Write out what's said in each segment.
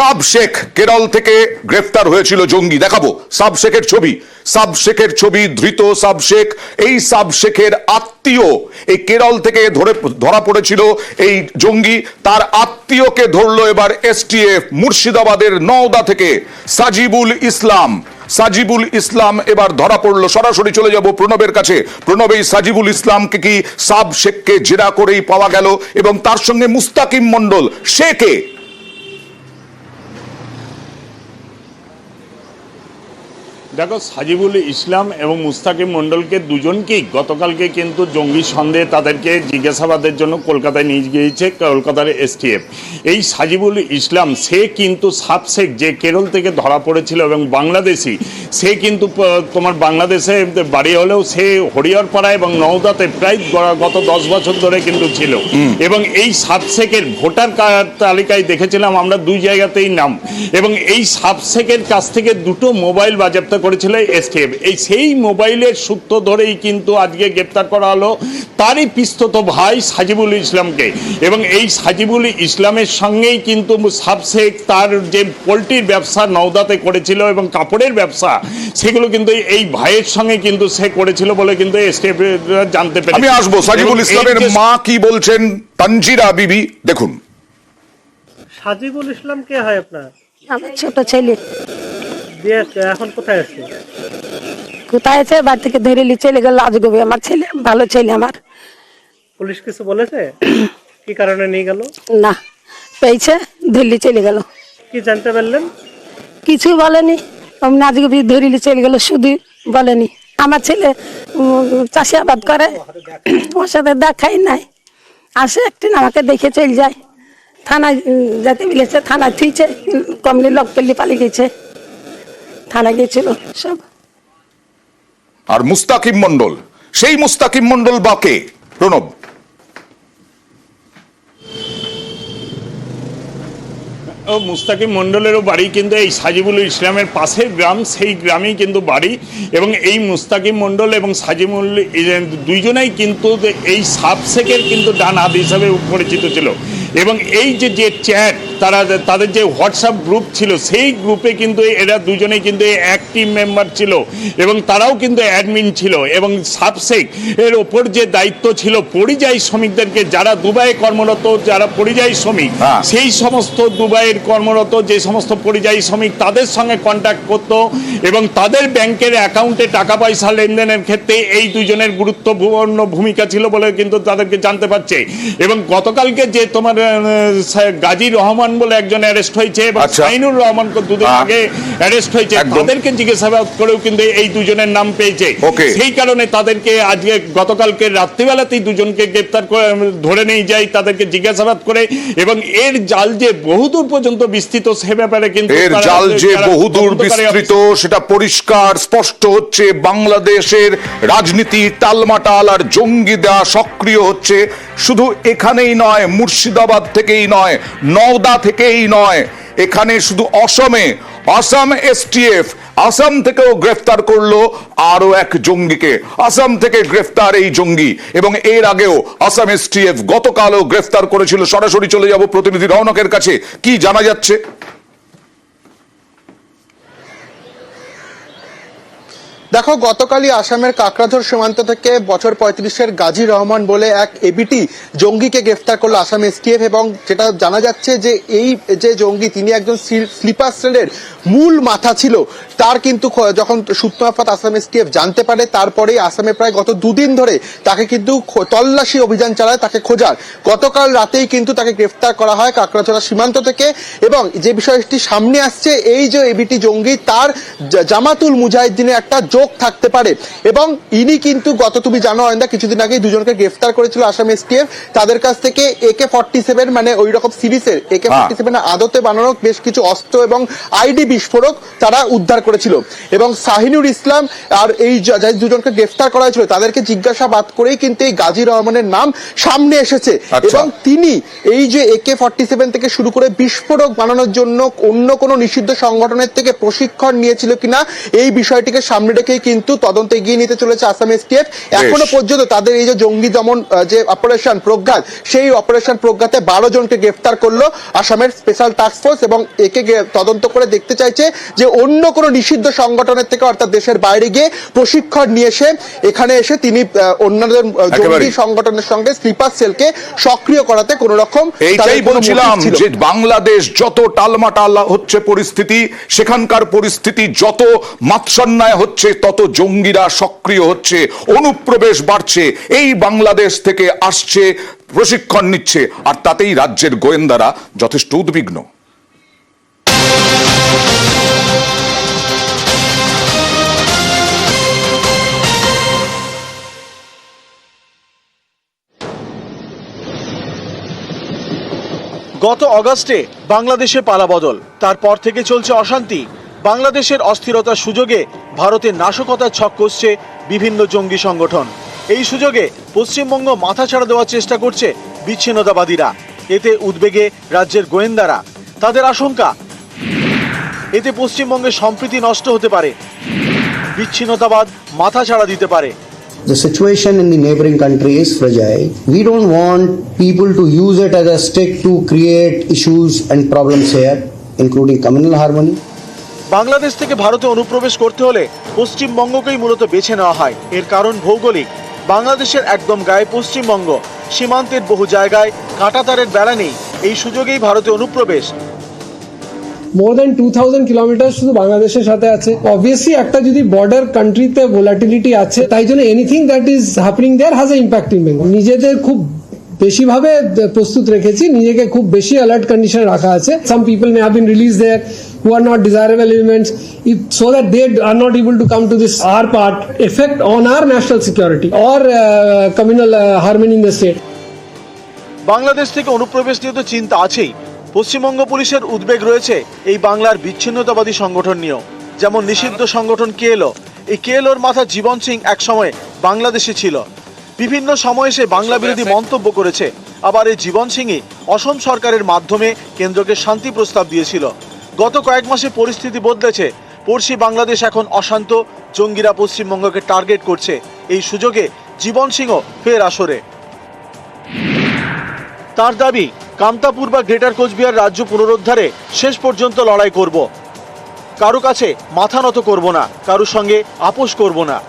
Sub Sheikh Kerala থেকে গ্রেফতার হয়েছিল জঙ্গি। দেখাবো সাব শেখের ছবি। সাব শেখের ছবি, ধৃত সাব শেখ। এই সাব শেখের আত্মীয় এই কেরল থেকে ধরা পড়েছিল এই জঙ্গি, তার আত্মীয়কে ধরলো এবার এসটিএফ। মুর্শিদাবাদের নওদা থেকে সাজিবুল ইসলাম। সাজিবুল ইসলাম এবার ধরা পড়লো। সরাসরি চলে যাব প্রণবের কাছে। প্রণব, এই সাজিবুল ইসলামকে কি সাব শেখকে জেরা করেই পাওয়া গেল? এবং তার সঙ্গে মুস্তাকিম মন্ডল, সে কে? দেখো, সাজিবুল ইসলাম এবং মুস্তাকিম মণ্ডলকে দুজনকেই গতকালকে কিন্তু জঙ্গি সন্দেহে তাদেরকে জিজ্ঞাসাবাদের জন্য কলকাতায় নিয়ে গিয়েছে কলকাতার এসটিএফ। এই সাজিবুল ইসলাম সে কিন্তু সাব শেখ যে কেরল থেকে ধরা পড়েছিল এবং বাংলাদেশি, সে কিন্তু তোমার বাংলাদেশে বাড়ি হলেও সে হরিহরপাড়া এবং নওদাতে প্রায় গত 10 বছর ধরে কিন্তু ছিল। এবং এই সাব শেখের ভোটার তালিকায় দেখেছিলাম আমরা 2 জায়গাতেই নাম। এবং এই সাব শেখের কাছ থেকে 2টো মোবাইল বাজেয়াপ্ত করেছিল এসটিএফ। এই সেই মোবাইলের সূত্র ধরেই কিন্তু আজকে গ্রেপ্তার করা হলো তারই পিস্তত ভাই সাজিবুল ইসলামকে। এবং এই সাজিবুল ইসলামের সঙ্গেই কিন্তু সাব শেখ তার যে পোল্ট্রির ব্যবসা নওদাতে করেছিল এবং কাপড়ের ব্যবসা, সেগুলো কিন্তু এই ভাইয়ের সঙ্গে কিন্তু সে করেছিল বলে কিন্তু এসটিএফ জানতে পেরেছে। আমি আসবো সাজিবুল ইসলামের মা কি বলছেন, তানজিরা বিবি, দেখুন। সাজিবুল ইসলাম কে হয় আপনার? আমার ছোট ছেলে। এখন কোথায় আছে? কোথায় আছে? বাড়ি থেকে ধরে নিয়ে চলে গেল আজগবে। আমার ছেলে ভালো ছেলে আমার। পুলিশ কিছু বলেছে কি কারণে নিয়ে গেল? না, পেয়েছে, ধরে চলে গেল। কি জানতে পারলেন? কিছু বলেনি, আজগবে ধরে নিয়ে চলে গেল, শুধু বলেনি। আমার ছেলে চাষাবাদ করে, ওর সাথে দেখাই নাই। আসে একদিন আমাকে দেখে চলে যায়। থানায় যেতে বলেছে, থানায় থুইছে, কমলি লক পেলি পালিয়ে গেছে। থানা গেছিল সব। আর মুস্তাকিম মন্ডল, সেই মুস্তাকিম মন্ডল বা কে? প্রণব, মুস্তাকিম মণ্ডলেরও বাড়ি কিন্তু এই সাজিবুল ইসলামের পাশের গ্রাম, সেই গ্রামেই কিন্তু বাড়ি। এবং এই মুস্তাকিম মণ্ডল এবং সাজিবুল দুইজনেই কিন্তু এই সাব শেখের কিন্তু ডান হাত হিসাবে পরিচিত ছিল। এবং এই যে চ্যাট, তাদের যে হোয়াটসঅ্যাপ গ্রুপ ছিল, সেই গ্রুপে কিন্তু এরা দুজনেই কিন্তু অ্যাক্টিভ মেম্বার ছিল এবং তারাও কিন্তু অ্যাডমিন ছিল। এবং সাব শেখ এর ওপর যে দায়িত্ব ছিল পরিযায়ী শ্রমিকদেরকে, যারা দুবাইয়ে কর্মরত, যারা পরিযায়ী শ্রমিক, সেই সমস্ত দুবাইয়ের কর্মরত যে সমস্ত পরিযায়ী শ্রমিক, তাদের সঙ্গে কন্ট্যাক্ট করতো এবং তাদের ব্যাংকের অ্যাকাউন্টে টাকা পয়সা লেনদেনের ক্ষেত্রে এই দুজনের গুরুত্বপূর্ণ ভূমিকা ছিল বলে কিন্তু তাদেরকে জানতে পারছে। এবং গতকালকে যে তোমার গাজী রহমান বলে একজন অ্যারেস্ট হয়েছে এবং শাহিনুর রহমান দুদিন আগে অ্যারেস্ট হয়েছে, তাদেরকে জিজ্ঞাসাবাদ করেও কিন্তু এই দুজনের নাম পেয়েছে। সেই কারণে তাদেরকে আজকে গতকালকে রাত্রিবেলাতেই দুজনকে গ্রেপ্তার করে ধরে নিয়ে যায়, তাদেরকে জিজ্ঞাসাবাদ করে। এবং এর জাল যে বহুদূর পর্যন্ত বিস্তৃত, সে ব্যাপারে কিন্তু এর জাল যে বহুদূর বিস্তৃত সেটা পরিষ্কার স্পষ্ট হচ্ছে। বাংলাদেশের রাজনীতি টালমাটাল আর জঙ্গিদা সক্রিয় হচ্ছে। শুধু এখানেই নয়, মুর্শিদাবাদ থেকেই নয়, নওদা থেকেই নয়, এখানে শুধু আসাম এসটিএফ আসাম থেকেও গ্রেফতার করলো আরো এক জঙ্গিকে। আসাম থেকে গ্রেফতার এই জঙ্গি, এবং এর আগেও আসাম এসটিএফ গতকালও গ্রেফতার করেছিল। সরাসরি চলে যাব প্রতিনিধি রৌনকের কাছে। কি জানা যাচ্ছে? দেখো, গতকালই আসামের কাকরাঝোড় সীমান্ত থেকে বছর 35-এর গাজী রহমান বলে এক এবিটি জঙ্গিকে গ্রেফতার করলো আসাম এসটিএফ। এবং যেটা জানা যাচ্ছে যে এই যে জঙ্গি, তিনি একজন স্লিপার সেলের মূল মাথা ছিল। তার কিন্তু যখন সূত্র মারফত আসাম এসটিএফ জানতে পারে, তারপরেই আসামে প্রায় গত 2 দিন ধরে তাকে কিন্তু তল্লাশি অভিযান চালায় তাকে খোঁজার। গতকাল রাতেই কিন্তু তাকে গ্রেফতার করা হয় কাকরাঝোড়া সীমান্ত থেকে। এবং যে বিষয়টি সামনে আসছে, এই যে এবিটি জঙ্গি, তার জামাতুল মুজাহিদ্দিনের একটা থাকতে পারে। এবং ইনি কিন্তু তুমি জানো অয়ন্দা, কিছুদিন আগে দুজনকে গ্রেফতার করেছিল আসাম এসটিএফ। তাদের কাছ থেকে AK-47 মানে ওই রকম সিরিজের AK-47 আদতে বানানো বেশ কিছু অস্ত্র এবং আইডি বিস্ফোরক তারা উদ্ধার করেছিল। এবং শাহিনুর ইসলাম আর এই দুজনকে গ্রেফতার করা হয়েছিল, তাদেরকে জিজ্ঞাসাবাদ করেই কিন্তু এই গাজী রহমানের নাম সামনে এসেছে। এবং তিনি এই যে AK-47 থেকে শুরু করে বিস্ফোরক বানানোর জন্য অন্য কোনো নিষিদ্ধ সংগঠনের থেকে প্রশিক্ষণ নিয়েছিল কিনা, এই বিষয়টিকে সামনে রেখে থেকেই কিন্তু তদন্ত এগিয়ে নিতে চলেছে আসাম এসটিএফ। এখনো পর্যন্ত তাদের এই যে জঙ্গি দমন যে অপারেশন প্রজ্ঞাত, সেই অপারেশন প্রজ্ঞাতে 12 জনকে গ্রেফতার করলো আসামের স্পেশাল টাস্ক ফোর্স, এবং একে তদন্ত করে দেখতে চাইছে যে অন্য কোনো নিষিদ্ধ সংগঠনের থেকে, অর্থাৎ দেশের বাইরে গিয়ে প্রশিক্ষণ নিয়ে এসে এখানে এসে তিনি অন্যদের জঙ্গি সংগঠনের সঙ্গে স্লিপার সেলকে সক্রিয় করাতে কোন রকম। এইটাই বলছিলাম যে বাংলাদেশ যত টালমাটাল হচ্ছে পরিস্থিতি, সেখানকার পরিস্থিতি যত মাৎসন্যায় হচ্ছে, তত জঙ্গিরা সক্রিয় হচ্ছে, অনুপ্রবেশ বাড়ছে, এই বাংলাদেশ থেকে আসছে, প্রশিক্ষণ নিচ্ছে, আর তাতেই রাজ্যের গোয়েন্দারা যথেষ্ট উদ্বিগ্ন। গত অগাস্টে বাংলাদেশে পালাবদল, তারপর থেকে চলছে অশান্তি। বাংলাদেশের অস্থিরতার সুযোগে ভারতের নাশকতার ছক কষছে বিভিন্ন জঙ্গি সংগঠন। এই সুযোগে পশ্চিমবঙ্গ মাথাছাড়া দেওয়ার চেষ্টা করছে বিচ্ছিন্নতাবাদীরা। এতে উদ্বেগে রাজ্যের গোয়েন্দারা। তাদের আশঙ্কা, এতে পশ্চিমবঙ্গের সম্প্রীতি নষ্ট হতে পারে, বিচ্ছিন্নতাবাদ মাথাছাড়া দিতে পারে। The situation in the neighboring country is fragile. We don't want people to use it as a stick to create issues and problems here, including communal harmony. Bangladesh থেকে ভারতে অনুপ্রবেশ করতে হলে পশ্চিমবঙ্গকেই মূলত বেছে নেওয়া হয়। এর কারণ ভৌগোলিক। বাংলাদেশের একদম গায়ে পশ্চিমবঙ্গ, সীমান্তের বহু জায়গায় কাঁটাতারের বেড়া নেই। এই সুযোগেই ভারতে অনুপ্রবেশ। মোর দেন 2000 কিলোমিটার শুধু বাংলাদেশের সাথে আছে। অবভিয়াসলি একটা যদি বর্ডার কান্ট্রিতে ভোলাটিলিটি আছে, তাই জন্য anything that is happening there has a impact in Bengal. নিজেদের খুব বেশিভাবে প্রস্তুত রেখেছি, নিজেকে খুব বেশি অ্যালার্ট কন্ডিশন রাখা আছে। Some people may have been release there who are not desirable elements, so that they are not able to come to this our part, effect on our national security or communal harmony in the state. Bangladesh থেকে অনুপ্রবেশ নিয়ে তো চিন্তা আছেই। পশ্চিমবঙ্গ পুলিশের উদ্বেগ রয়েছে এই বাংলার বিচ্ছিন্নতাবাদী সংগঠন নিয়েও। যেমন নিষিদ্ধ সংগঠন কেএলও। এই কেএলওর মাথা জীবন সিং একসময় বাংলাদেশে ছিল। বিভিন্ন সময়ে সে বাংলা বিরোধী মন্তব্য করেছে। আবার এই জীবন সিংই অসম সরকারের মাধ্যমে কেন্দ্রকে শান্তি প্রস্তাব দিয়েছিল। গত কয়েক মাসে পরিস্থিতি বদলেছে। পড়শি বাংলাদেশ এখন অশান্ত, জঙ্গিরা পশ্চিমবঙ্গকে টার্গেট করছে। এই সুযোগে জীবন সিংও ফের আসরে। তার দাবি, কামতাপুর বা গ্রেটার কোচবিহার রাজ্য পুনরুদ্ধারে শেষ পর্যন্ত লড়াই করব। কারো কাছে মাথা নত করব না, কারোর সঙ্গে আপোষ করব না।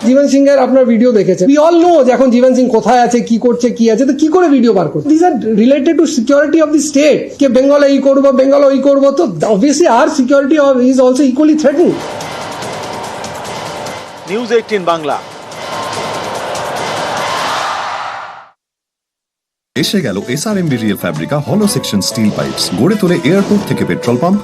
জীবন সিং এর আপনার ভিডিও দেখেছে, উই অল নো যে এখন জীবন সিং কোথায় আছে, কি করছে, কি আছে, তো কি করে ভিডিও বার করছে। This are related to security of the state. কে বেঙ্গলে এই করবো, বেঙ্গলে ওই করবো, তো obviously are security is also equally threatening. News 18 Bangla. এসে গেল SRMB রিয়েল ফ্যাব্রিকা হলো সেকশন স্টিল পাইপস। গড়ে তোলে এয়ারপোর্ট থেকে পেট্রোল পাম্প।